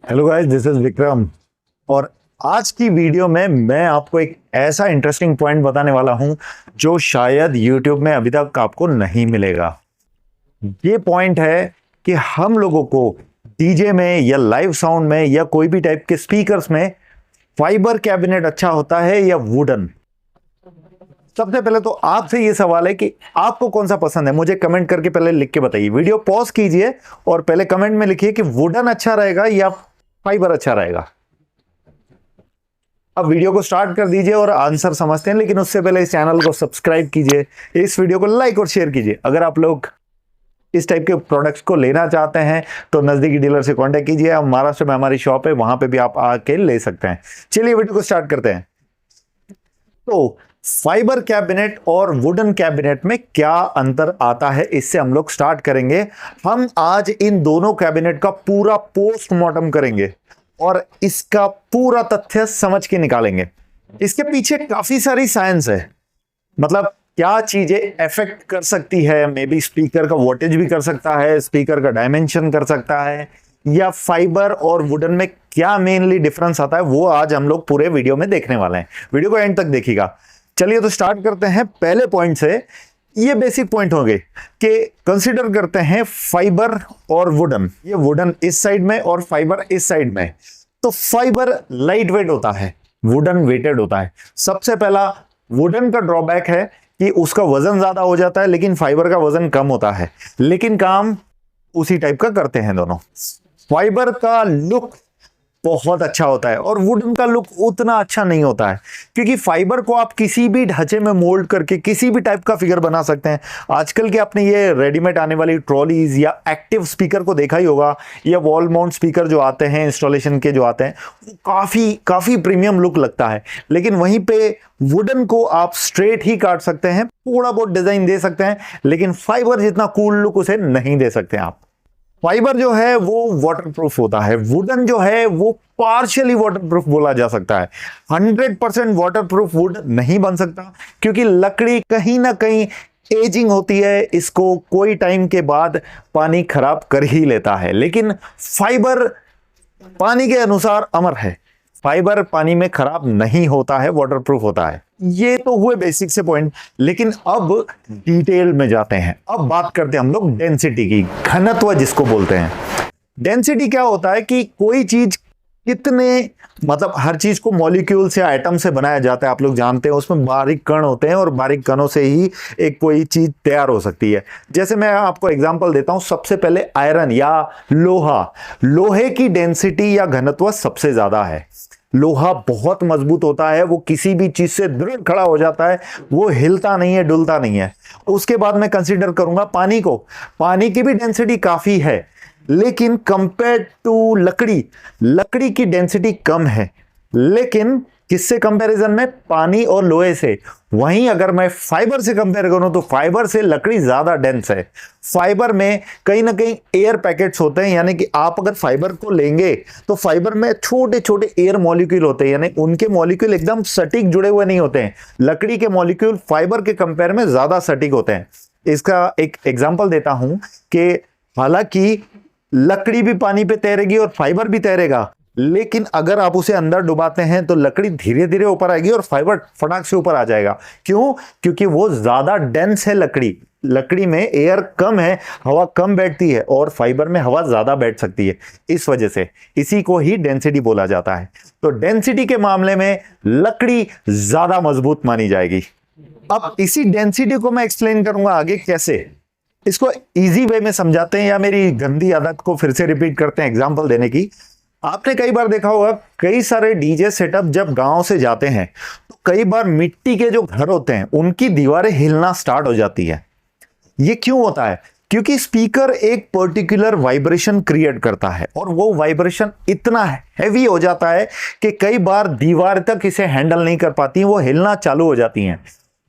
Hello guys, this is Vikram. और आज की वीडियो में मैं आपको एक ऐसा इंटरेस्टिंग पॉइंट बताने वाला हूं जो शायद YouTube में अभी तक आपको नहीं मिलेगा। ये पॉइंट है कि हम लोगों को डीजे में या लाइव साउंड में या कोई भी टाइप के स्पीकर्स में फाइबर कैबिनेट अच्छा होता है या वुडन। सबसे पहले तो आपसे ये सवाल है कि आपको कौन सा पसंद है, मुझे कमेंट करके पहले लिख के बताइए। वीडियो पॉज कीजिए और पहले कमेंट में लिखिए कि वुडन अच्छा रहेगा या फाइबर अच्छा रहेगा। अब वीडियो को स्टार्ट कर दीजिए और आंसर समझते हैं, लेकिन उससे पहले इस चैनल को सब्सक्राइब कीजिए, इस वीडियो को लाइक और शेयर कीजिए। अगर आप लोग इस टाइप के प्रोडक्ट्स को लेना चाहते हैं तो नजदीकी डीलर से कांटेक्ट कीजिए। हम महाराष्ट्र में हमारी शॉप है, वहां पे भी आप आके ले सकते हैं। चलिए वीडियो को स्टार्ट करते हैं। तो फाइबर कैबिनेट और वुडन कैबिनेट में क्या अंतर आता है, इससे हम लोग स्टार्ट करेंगे। हम आज इन दोनों कैबिनेट का पूरा पोस्टमार्टम करेंगे और इसका पूरा तथ्य समझ के निकालेंगे। इसके पीछे काफी सारी साइंस है, मतलब क्या चीजें इफेक्ट कर सकती है। मे बी स्पीकर का वोल्टेज भी कर सकता है, स्पीकर का डायमेंशन कर सकता है, या फाइबर और वुडन में क्या मेनली डिफरेंस आता है, वो आज हम लोग पूरे वीडियो में देखने वाले हैं। वीडियो को एंड तक देखिएगा। चलिए तो स्टार्ट करते हैं पहले पॉइंट से। ये बेसिक पॉइंट होंगे कि कंसीडर करते हैं फाइबर और वुडन। ये वुडन इस साइड में और फाइबर इस साइड में। तो फाइबर लाइट वेट होता है, वुडन वेटेड होता है। सबसे पहला वुडन का ड्रॉबैक है कि उसका वजन ज्यादा हो जाता है, लेकिन फाइबर का वजन कम होता है, लेकिन काम उसी टाइप का करते हैं दोनों। फाइबर का लुक बहुत अच्छा होता है और वुडन का लुक उतना अच्छा नहीं होता है, क्योंकि फाइबर को आप किसी भी ढांचे में मोल्ड करके किसी भी टाइप का फिगर बना सकते हैं। आजकल के आपने ये रेडीमेड आने वाली ट्रॉलीज या एक्टिव स्पीकर को देखा ही होगा, या वॉल माउंट स्पीकर जो आते हैं इंस्टॉलेशन के जो आते हैं, वो काफी प्रीमियम लुक लगता है। लेकिन वहीं पे वुडन को आप स्ट्रेट ही काट सकते हैं, थोड़ा बहुत डिजाइन दे सकते हैं, लेकिन फाइबर जितना कूल लुक उसे नहीं दे सकते आप। फाइबर जो है वो वाटरप्रूफ होता है, वुडन जो है वो पार्शियली वाटरप्रूफ बोला जा सकता है। 100% वाटरप्रूफ वुड नहीं बन सकता, क्योंकि लकड़ी कहीं ना कहीं एजिंग होती है, इसको कोई टाइम के बाद पानी खराब कर ही लेता है। लेकिन फाइबर पानी के अनुसार अमर है, फाइबर पानी में खराब नहीं होता है, वाटरप्रूफ होता है। ये तो हुए बेसिक से पॉइंट, लेकिन अब डिटेल में जाते हैं। अब बात करते हैं हम लोग डेंसिटी की, घनत्व जिसको बोलते हैं। डेंसिटी क्या होता है कि कोई चीज कितने, मतलब हर चीज को मॉलिक्यूल से, आइटम से बनाया जाता है, आप लोग जानते हैं। उसमें बारीक कण होते हैं और बारीक कणों से ही एक कोई चीज तैयार हो सकती है। जैसे मैं आपको एग्जांपल देता हूं, सबसे पहले आयरन या लोहा। लोहे की डेंसिटी या घनत्व सबसे ज्यादा है। लोहा बहुत मजबूत होता है, वो किसी भी चीज से दृढ़ खड़ा हो जाता है, वो हिलता नहीं है, डुलता नहीं है। उसके बाद मैं कंसीडर करूंगा पानी को। पानी की भी डेंसिटी काफी है, लेकिन कंपेयर टू लकड़ी की डेंसिटी कम है। लेकिन किससे कंपैरिजन में? पानी और लोहे से। वहीं अगर मैं फाइबर से कंपेयर करूं तो फाइबर से लकड़ी ज्यादा डेंस है। फाइबर में कहीं ना कहीं एयर पैकेट्स होते हैं, यानी कि आप अगर फाइबर को लेंगे तो फाइबर में छोटे छोटे एयर मॉलिक्यूल होते हैं, यानी उनके मॉलिक्यूल एकदम सटीक जुड़े हुए नहीं होते हैं। लकड़ी के मॉलिक्यूल फाइबर के कंपेयर में ज्यादा सटीक होते हैं। इसका एक एग्जाम्पल देता हूं कि हालांकि लकड़ी भी पानी पे तैरेगी और फाइबर भी तैरेगा, लेकिन अगर आप उसे अंदर डुबाते हैं तो लकड़ी धीरे धीरे ऊपर आएगी और फाइबर फटाक से ऊपर आ जाएगा। क्यों? क्योंकि वो ज्यादा डेंस है। लकड़ी में एयर कम है, हवा कम बैठती है, और फाइबर में हवा ज्यादा बैठ सकती है। इस वजह से इसी को ही डेंसिटी बोला जाता है। तो डेंसिटी के मामले में लकड़ी ज्यादा मजबूत मानी जाएगी। अब इसी डेंसिटी को मैं एक्सप्लेन करूंगा आगे कैसे। इसको इजी वे में समझाते हैं, या मेरी गंदी आदत को फिर से रिपीट करते हैं एग्जांपल देने की। आपने कई बार देखा होगा, कई सारे डीजे सेटअप जब गांव से जाते हैं तो कई बार मिट्टी के जो घर होते हैं उनकी दीवारें हिलना स्टार्ट हो जाती है। ये क्यों होता है? क्योंकि स्पीकर एक पर्टिकुलर वाइब्रेशन क्रिएट करता है, और वो वाइब्रेशन इतना हैवी हो जाता है कि कई बार दीवार तक इसे हैंडल नहीं कर पाती, वो हिलना चालू हो जाती हैं।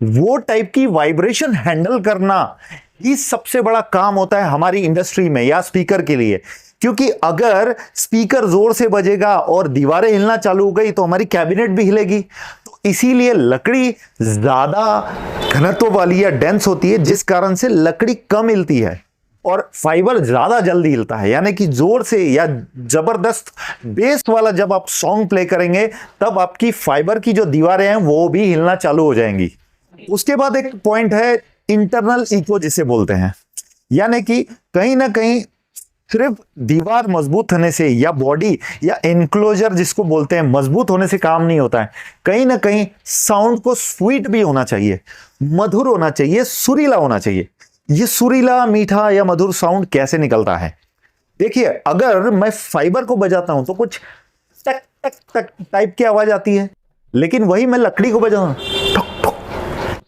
वो टाइप की वाइब्रेशन हैंडल करना ही सबसे बड़ा काम होता है हमारी इंडस्ट्री में या स्पीकर के लिए। क्योंकि अगर स्पीकर जोर से बजेगा और दीवारें हिलना चालू हो गई तो हमारी कैबिनेट भी हिलेगी। तो इसीलिए लकड़ी ज्यादा घनत्व वाली या डेंस होती है, जिस कारण से लकड़ी कम हिलती है। और फाइबर ज्यादा जल्दी हिलता है, यानी कि जोर से या जबरदस्त बेस वाला जब आप सॉन्ग प्ले करेंगे तब आपकी फाइबर की जो दीवारें हैं वो भी हिलना चालू हो जाएंगी। उसके बाद एक पॉइंट है इंटरनल इको जिसे बोलते हैं, यानी कि कहीं ना कहीं सिर्फ दीवार मजबूत होने से या बॉडी या एनक्लोजर जिसको बोलते हैं मजबूत होने से काम नहीं होता है। कहीं ना कहीं साउंड को स्वीट भी होना चाहिए, मधुर होना चाहिए, सुरीला होना चाहिए। ये सुरीला, मीठा या मधुर साउंड कैसे निकलता है? देखिए, अगर मैं फाइबर को बजाता हूं तो कुछ टक टक टक टाइप की आवाज आती है, लेकिन वही मैं लकड़ी को बजाऊं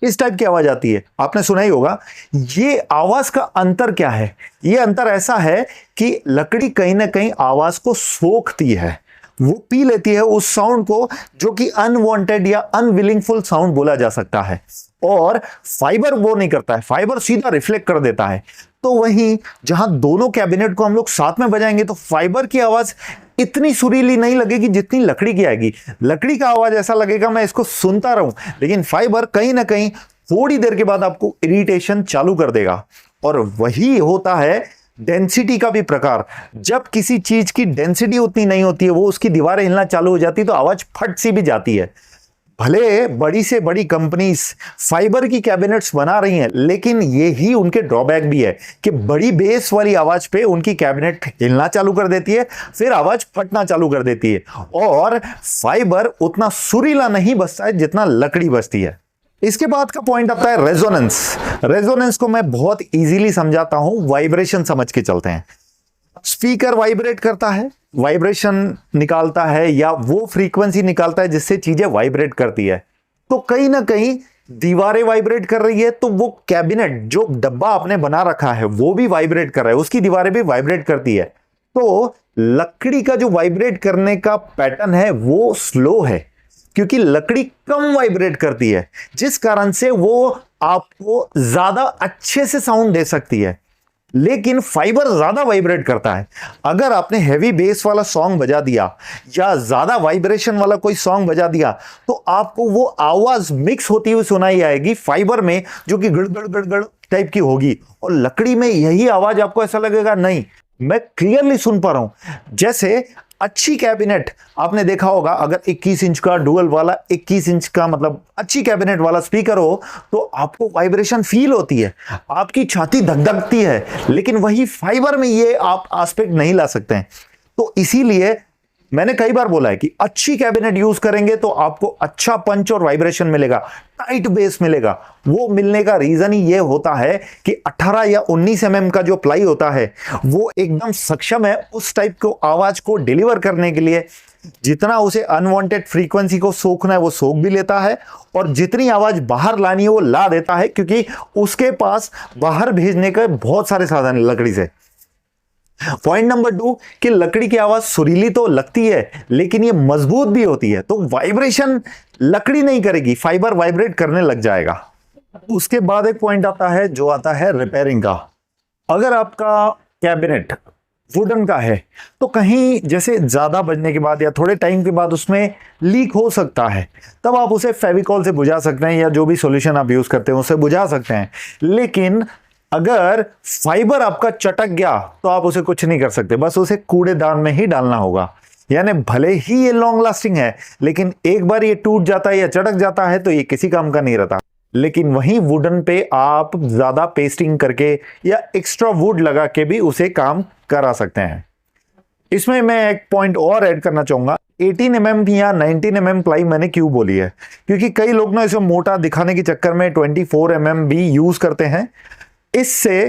इस टाइप की आवाज आती है। आपने सुना ही होगा। ये आवाज का अंतर क्या है? ये अंतर ऐसा है कि लकड़ी कहीं ना कहीं आवाज को सोखती है, वो पी लेती है उस साउंड को, जो कि अनवांटेड या अनविलिंगफुल साउंड बोला जा सकता है। और फाइबर वो नहीं करता है, फाइबर सीधा रिफ्लेक्ट कर देता है। तो वहीं जहां दोनों कैबिनेट को हम लोग साथ में बजाएंगे तो फाइबर की आवाज इतनी सुरीली नहीं लगेगी जितनी लकड़ी की आएगी। लकड़ी का आवाज ऐसा लगेगा मैं इसको सुनता रहूं, लेकिन फाइबर कहीं ना कहीं थोड़ी देर के बाद आपको इरिटेशन चालू कर देगा। और वही होता है डेंसिटी का भी प्रकार। जब किसी चीज की डेंसिटी उतनी नहीं होती है, वो उसकी दीवारें हिलना चालू हो जाती है तो आवाज फट सी भी जाती है। भले बड़ी से बड़ी कंपनीज फाइबर की कैबिनेट्स बना रही हैं, लेकिन यही उनके ड्रॉबैक भी है कि बड़ी बेस वाली आवाज पे उनकी कैबिनेट हिलना चालू कर देती है, फिर आवाज फटना चालू कर देती है। और फाइबर उतना सुरीला नहीं बजता है जितना लकड़ी बजती है। इसके बाद का पॉइंट आता है रेजोनेंस। रेजोनेंस को मैं बहुत इजीली समझाता हूं, वाइब्रेशन समझ के चलते हैं। स्पीकर वाइब्रेट करता है, वाइब्रेशन निकालता है या वो फ्रीक्वेंसी निकालता है जिससे चीजें वाइब्रेट करती है। तो कहीं ना कहीं दीवारें वाइब्रेट कर रही है, तो वो कैबिनेट जो डब्बा आपने बना रखा है वो भी वाइब्रेट कर रहा है, उसकी दीवारें भी वाइब्रेट करती है। तो लकड़ी का जो वाइब्रेट करने का पैटर्न है वो स्लो है, क्योंकि लकड़ी कम वाइब्रेट करती है, जिस कारण से वो आपको ज्यादा अच्छे से साउंड दे सकती है। लेकिन फाइबर ज्यादा वाइब्रेट करता है। अगर आपने हैवी बेस वाला सॉन्ग बजा दिया या ज्यादा वाइब्रेशन वाला कोई सॉन्ग बजा दिया तो आपको वो आवाज मिक्स होती हुई सुनाई आएगी फाइबर में, जो कि गड़गड़ गड़गड़ टाइप की होगी। और लकड़ी में यही आवाज आपको ऐसा लगेगा नहीं, मैं क्लियरली सुन पा रहा हूं। जैसे अच्छी कैबिनेट आपने देखा होगा, अगर 21 इंच का डुअल वाला 21 इंच का मतलब अच्छी कैबिनेट वाला स्पीकर हो तो आपको वाइब्रेशन फील होती है, आपकी छाती धकधकती है। लेकिन वही फाइबर में ये आप एस्पेक्ट नहीं ला सकते हैं। तो इसीलिए मैंने कई बार बोला है कि अच्छी कैबिनेट यूज करेंगे तो आपको अच्छा पंच और वाइब्रेशन मिलेगा, टाइट बेस मिलेगा। वो मिलने का रीजन ही ये होता है कि 18 या 19 mm का जो प्लाई होता है वो एकदम सक्षम है उस टाइप को आवाज को डिलीवर करने के लिए। जितना उसे अनवांटेड फ्रीक्वेंसी को सोखना है वो सोख भी लेता है, और जितनी आवाज बाहर लानी है वो ला देता है, क्योंकि उसके पास बाहर भेजने के बहुत सारे साधन है लकड़ी से। पॉइंट नंबर 2 कि लकड़ी की आवाज सुरीली तो लगती है लेकिन ये मजबूत भी होती है। तो वाइब्रेशन लकड़ी नहीं करेगी, फाइबर वाइब्रेट करने लग जाएगा। उसके बाद एक पॉइंट आता है जो आता है रिपेयरिंग का। अगर आपका कैबिनेट वुडन का है तो कहीं जैसे ज्यादा बजने के बाद या थोड़े टाइम के बाद उसमें लीक हो सकता है, तब आप उसे फेविकॉल से बुझा सकते हैं या जो भी सॉल्यूशन आप यूज करते हैं उससे बुझा सकते हैं। लेकिन अगर फाइबर आपका चटक गया तो आप उसे कुछ नहीं कर सकते, बस उसे कूड़ेदान में ही डालना होगा। यानी भले ही ये लॉन्ग लास्टिंग है, लेकिन एक बार ये टूट जाता है या चटक जाता है तो ये किसी काम का नहीं रहता। लेकिन वहीं वुडन पे आप ज्यादा पेस्टिंग करके या एक्स्ट्रा वुड लगा के भी उसे काम करा सकते हैं। इसमें मैं एक पॉइंट और ऐड करना चाहूंगा। 18 mm या 19 mm प्लाई मैंने क्यों बोली है, क्योंकि कई लोग ना इसे मोटा दिखाने के चक्कर में 24 mm भी यूज करते हैं। इससे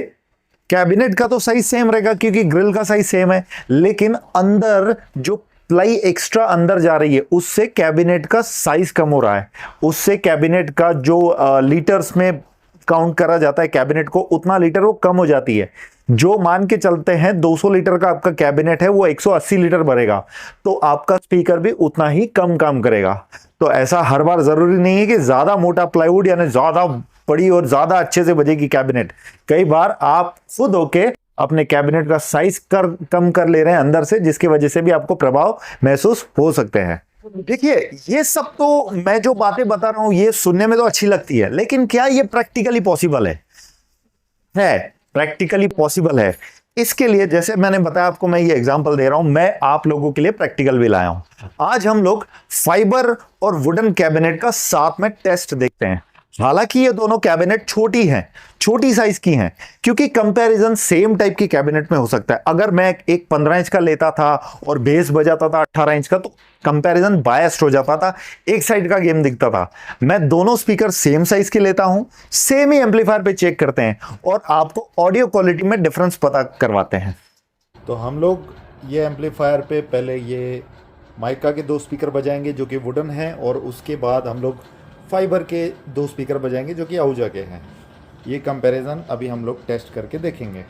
कैबिनेट का तो साइज सेम रहेगा क्योंकि ग्रिल का साइज सेम है, लेकिन अंदर जो प्लाई एक्स्ट्रा अंदर जा रही है उससे कैबिनेट का साइज कम हो रहा है। उससे कैबिनेट का जो लीटर्स में काउंट करा जाता है कैबिनेट को, उतना लीटर वो कम हो जाती है। जो मान के चलते हैं 200 लीटर का आपका कैबिनेट है वो 180 लीटर भरेगा, तो आपका स्पीकर भी उतना ही कम काम करेगा। तो ऐसा हर बार जरूरी नहीं है कि ज्यादा मोटा प्लाईवुड यानी ज्यादा बड़ी और ज्यादा अच्छे से बजेगी कैबिनेट। कई बार आप खुद होके अपने कैबिनेट का साइज कम कर ले रहे हैं अंदर से, जिसकी वजह से भी आपको प्रभाव महसूस हो सकते हैं। देखिए, ये सब तो मैं जो बातें बता रहा हूं ये सुनने में तो अच्छी लगती है, लेकिन क्या ये प्रैक्टिकली पॉसिबल है? प्रैक्टिकली पॉसिबल है। इसके लिए जैसे मैंने बताया आपको, मैं ये एग्जांपल दे रहा हूं, मैं आप लोगों के लिए प्रैक्टिकल भी लाया हूं। आज हम लोग फाइबर और वुडन कैबिनेट का साथ में टेस्ट देखते हैं। हालांकि ये दोनों कैबिनेट छोटी हैं, छोटी साइज की हैं, क्योंकि कंपैरिजन सेम टाइप की कैबिनेट में हो सकता है। अगर मैं एक 15 इंच का लेता था और बेस बजाता था 18 इंच का, तो कंपैरिजन बायस्ड हो जाता था, एक साइड का गेम दिखता था। मैं दोनों स्पीकर सेम साइज के लेता हूं, सेम ही एम्पलीफायर पे चेक करते हैं और आपको ऑडियो क्वालिटी में डिफरेंस पता करवाते हैं। तो हम लोग ये एम्पलीफायर पे पहले ये माइका के 2 स्पीकर बजाएंगे जो कि वुडन हैं, और उसके बाद हम लोग फाइबर के 2 स्पीकर बजाएंगे जो कि आहूजा के हैं। ये कंपैरिजन अभी हम लोग टेस्ट करके देखेंगे।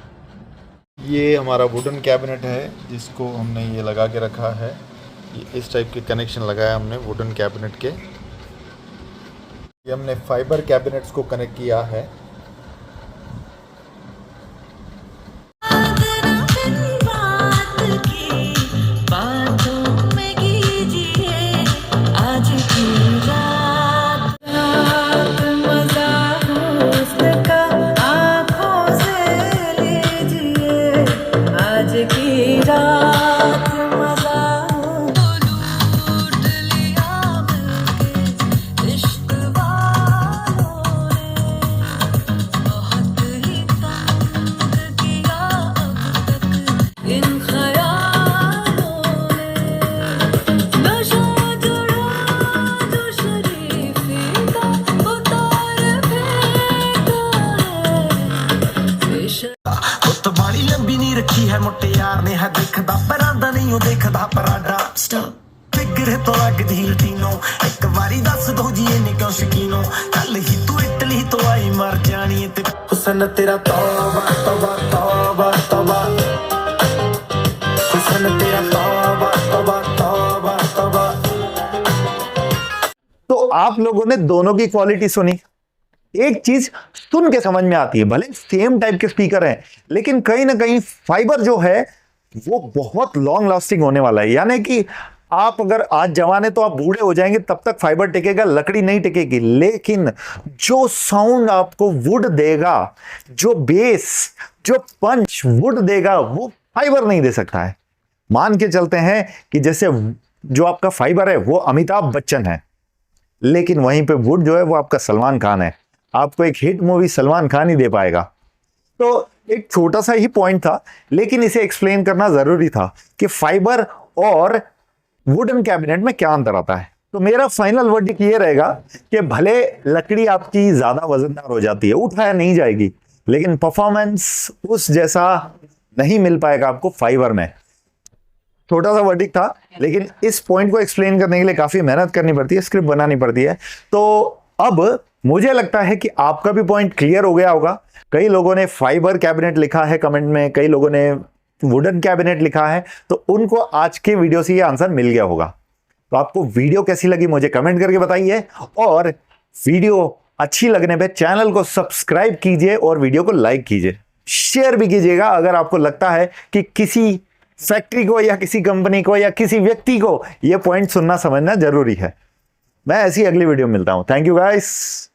ये हमारा वुडन कैबिनेट है जिसको हमने ये लगा के रखा है। ये इस टाइप के कनेक्शन लगाया हमने वुडन कैबिनेट के। ये हमने फाइबर कैबिनेट्स को कनेक्ट किया है। रखी है मोटे यार ने है देखदा परांदा नहीं हो देखदा पराडा फिगर तो लगदी टीनो एक बारी दस दो जी ने क्यों शकीनो कल ही तू इटली तो आई मर जानी ते हुसन तेरा तौबा तौबा तौबा तौबा हुसन तेरा तौबा तौबा तौबा तौबा। तो आप लोगों ने दोनों की क्वालिटी सुनी। एक चीज सुन के समझ में आती है, भले सेम टाइप के स्पीकर हैं, लेकिन कहीं ना कहीं फाइबर जो है वो बहुत लॉन्ग लास्टिंग होने वाला है। यानी कि आप अगर आज जवान है तो आप बूढ़े हो जाएंगे, तब तक फाइबर टिकेगा, लकड़ी नहीं टिकेगी। लेकिन जो साउंड आपको वुड देगा, जो बेस, जो पंच वुड देगा, वो फाइबर नहीं दे सकता है। मान के चलते हैं कि जैसे जो आपका फाइबर है वो अमिताभ बच्चन है, लेकिन वहीं पे वुड जो है वो आपका सलमान खान है। आपको एक हिट मूवी सलमान खान ही दे पाएगा। तो एक छोटा सा ही पॉइंट था, लेकिन इसे एक्सप्लेन करना जरूरी था कि फाइबर और वुडन कैबिनेट में क्या अंतर आता है। तो मेरा फाइनल वर्डिक्ट ये रहेगा कि भले लकड़ी आपकी ज्यादा वजनदार हो जाती है, उठाया नहीं जाएगी, लेकिन परफॉर्मेंस उस जैसा नहीं मिल पाएगा आपको फाइबर में। छोटा सा वर्डिक्ट था, लेकिन इस पॉइंट को एक्सप्लेन करने के लिए काफी मेहनत करनी पड़ती है, स्क्रिप्ट बनानी पड़ती है। तो अब मुझे लगता है कि आपका भी पॉइंट क्लियर हो गया होगा। कई लोगों ने फाइबर कैबिनेट लिखा है कमेंट में, कई लोगों ने वुडन कैबिनेट लिखा है, तो उनको आज के वीडियो से ये आंसर मिल गया होगा। तो आपको वीडियो कैसी लगी मुझे कमेंट करके बताइए, और वीडियो अच्छी लगने पे चैनल को सब्सक्राइब कीजिए और वीडियो को लाइक कीजिए, शेयर भी कीजिएगा अगर आपको लगता है कि किसी फैक्ट्री को या किसी कंपनी को या किसी व्यक्ति को यह पॉइंट सुनना समझना जरूरी है। मैं ऐसी अगली वीडियो में मिलता हूं। Thank you guys.